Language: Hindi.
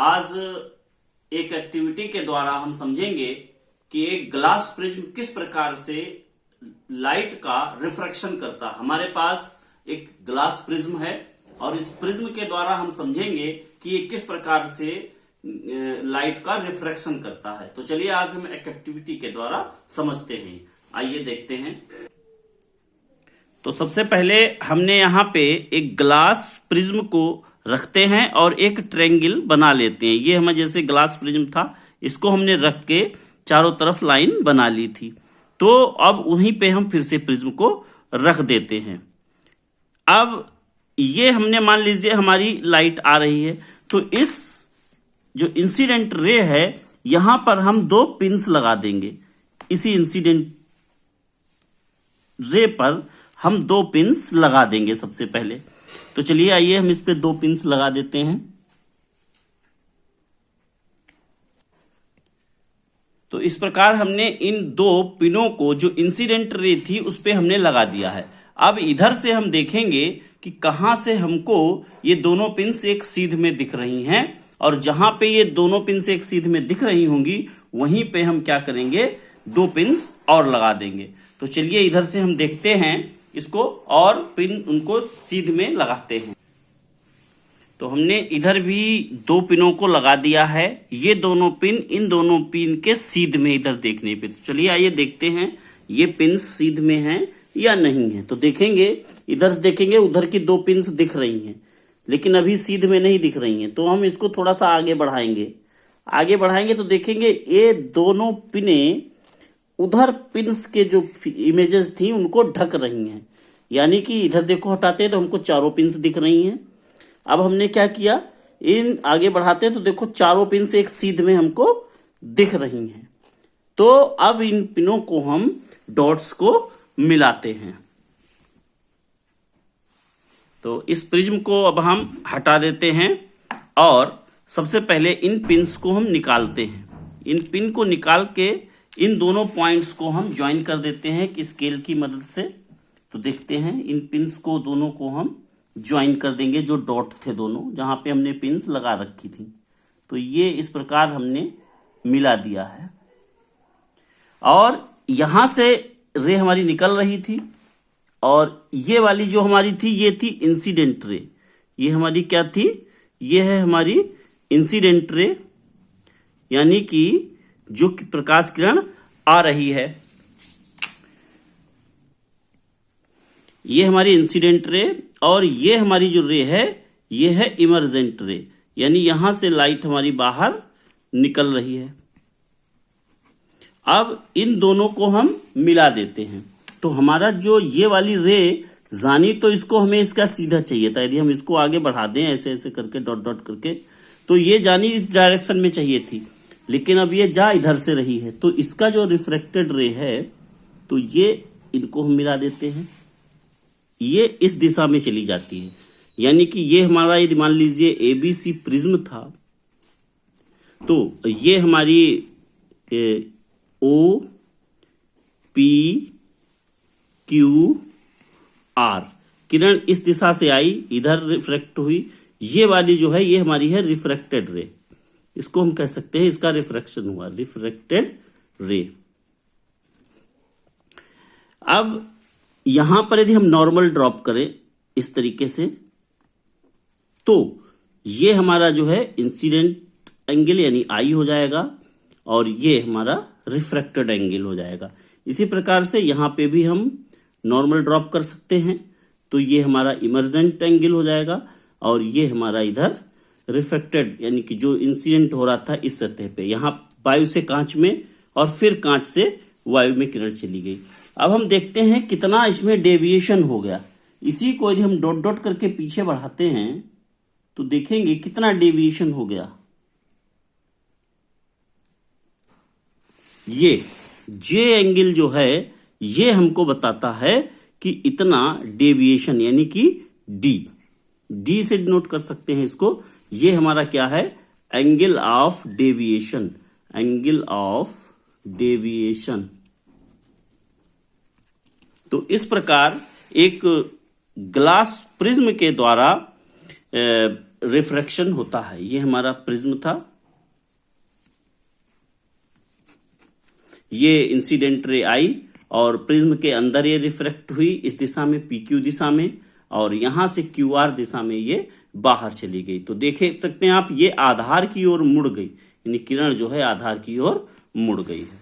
आज एक एक्टिविटी के द्वारा हम समझेंगे कि एक ग्लास प्रिज्म किस प्रकार से लाइट का रिफ्रैक्शन करता है। हमारे पास एक ग्लास प्रिज्म है और इस प्रिज्म के द्वारा हम समझेंगे कि ये किस प्रकार से लाइट का रिफ्रैक्शन करता है। तो चलिए आज हम एक एक्टिविटी के द्वारा समझते हैं। आइए देखते हैं। तो सबसे पहले हमने यहाँ पे एक ग्लास प्रिज्म को रखते हैं और एक ट्रायंगल बना लेते हैं। ये हमें जैसे ग्लास प्रिज्म था, इसको हमने रख के चारों तरफ लाइन बना ली थी। तो अब वहीं पे हम फिर से प्रिज्म को रख देते हैं। अब ये हमने मान लीजिए हमारी लाइट आ रही है, तो इस जो इंसिडेंट रे है यहां पर हम दो पिंस लगा देंगे। इसी इंसिडेंट रे पर हम दो पिंस लगा देंगे सबसे पहले। तो चलिए आइए हम इस पे दो पिंस लगा देते हैं। तो इस प्रकार हमने इन दो पिनों को जो इंसिडेंट रे थी उस पे हमने लगा दिया है। अब इधर से हम देखेंगे कि कहां से हमको ये दोनों पिंस एक सीध में दिख रही हैं, और जहां पे ये दोनों पिंस एक सीध में दिख रही होंगी वहीं पे हम क्या करेंगे, दो पिंस और लगा देंगे। तो चलिए इधर से हम देखते हैं इसको और पिन उनको सीध में लगाते हैं। तो हमने इधर भी दो पिनों को लगा दिया है। ये दोनों पिन इन दोनों पिन के सीध में इधर देखने पे। तो चलिए आइए देखते हैं ये पिन सीध में हैं या नहीं है। तो देखेंगे, इधर से देखेंगे उधर की दो पिन्स दिख रही हैं लेकिन अभी सीध में नहीं दिख रही हैं। तो हम इसको थोड़ा सा आगे बढ़ाएंगे तो देखेंगे ये दोनों पिने उधर पिन्स के जो इमेजेस थी उनको ढक रही हैं। यानी कि इधर देखो हटाते हैं तो हमको चारों पिन्स दिख रही हैं। अब हमने क्या किया, इन आगे बढ़ाते हैं तो देखो चारों पिन्स एक सीध में हमको दिख रही हैं। तो अब इन पिनों को हम डॉट्स को मिलाते हैं। तो इस प्रिज्म को अब हम हटा देते हैं और सबसे पहले इन पिन्स को हम निकालते हैं। इन पिन को निकाल के इन दोनों पॉइंट्स को हम ज्वाइन कर देते हैं कि स्केल की मदद से। तो देखते हैं इन पिन्स को दोनों को हम ज्वाइन कर देंगे, जो डॉट थे दोनों जहां पे हमने पिन्स लगा रखी थी। तो ये इस प्रकार हमने मिला दिया है और यहां से रे हमारी निकल रही थी और ये वाली जो हमारी थी ये थी इंसिडेंट रे। ये हमारी क्या थी, ये है हमारी इंसिडेंट रे, यानी कि जो प्रकाश किरण आ रही है। ये हमारी इंसिडेंट रे और ये हमारी जो रे है ये है इमर्जेंट रे, यानी यहां से लाइट हमारी बाहर निकल रही है। अब इन दोनों को हम मिला देते हैं। तो हमारा जो ये वाली रे जानी, तो इसको हमें इसका सीधा चाहिए था। यदि हम इसको आगे बढ़ा दें ऐसे ऐसे करके डॉट डॉट करके, तो ये जानी इस डायरेक्शन में चाहिए थी, लेकिन अब ये जा इधर से रही है। तो इसका जो रिफ्रैक्टेड रे है तो ये इनको हम मिला देते हैं, ये इस दिशा में चली जाती है। यानी कि ये हमारा यदि मान लीजिए एबीसी प्रिज्म था, तो ये हमारी ओ पी क्यू आर किरण इस दिशा से आई, इधर रिफ्रैक्ट हुई। ये वाली जो है ये हमारी है रिफ्रैक्टेड रे, इसको हम कह सकते हैं इसका रिफ्रैक्शन हुआ, रिफ्रैक्टेड रे। अब यहां पर यदि हम नॉर्मल ड्रॉप करें इस तरीके से, तो ये हमारा जो है इंसिडेंट एंगल यानी आई हो जाएगा और ये हमारा रिफ्रैक्टेड एंगल हो जाएगा। इसी प्रकार से यहां पे भी हम नॉर्मल ड्रॉप कर सकते हैं, तो ये हमारा इमर्जेंट एंगल हो जाएगा और ये हमारा इधर रिफ्रैक्टेड यानी कि जो इंसिडेंट हो रहा था इस सतह पे, यहां वायु से कांच में और फिर कांच से वायु में किरण चली गई। अब हम देखते हैं कितना इसमें डेविएशन हो गया। इसी को यदि हम डॉट डॉट करके पीछे बढ़ाते हैं तो देखेंगे कितना डेविएशन हो गया। ये जे एंगल जो है ये हमको बताता है कि इतना डेविएशन, यानी कि डी से नोट कर सकते हैं इसको। ये हमारा क्या है, angle of deviation, angle of deviation. तो इस प्रकार एक ग्लास प्रिज्म के द्वारा रिफ्रैक्शन होता है। ये हमारा प्रिज्म था, ये इंसिडेंट रे आई और प्रिज्म के अंदर ये रिफ्रैक्ट हुई इस दिशा में, पीक्यू दिशा में, और यहां से क्यू आर दिशा में ये बाहर चली गई। तो देख सकते हैं आप, ये आधार की ओर मुड़ गई, यानी किरण जो है आधार की ओर मुड़ गई है।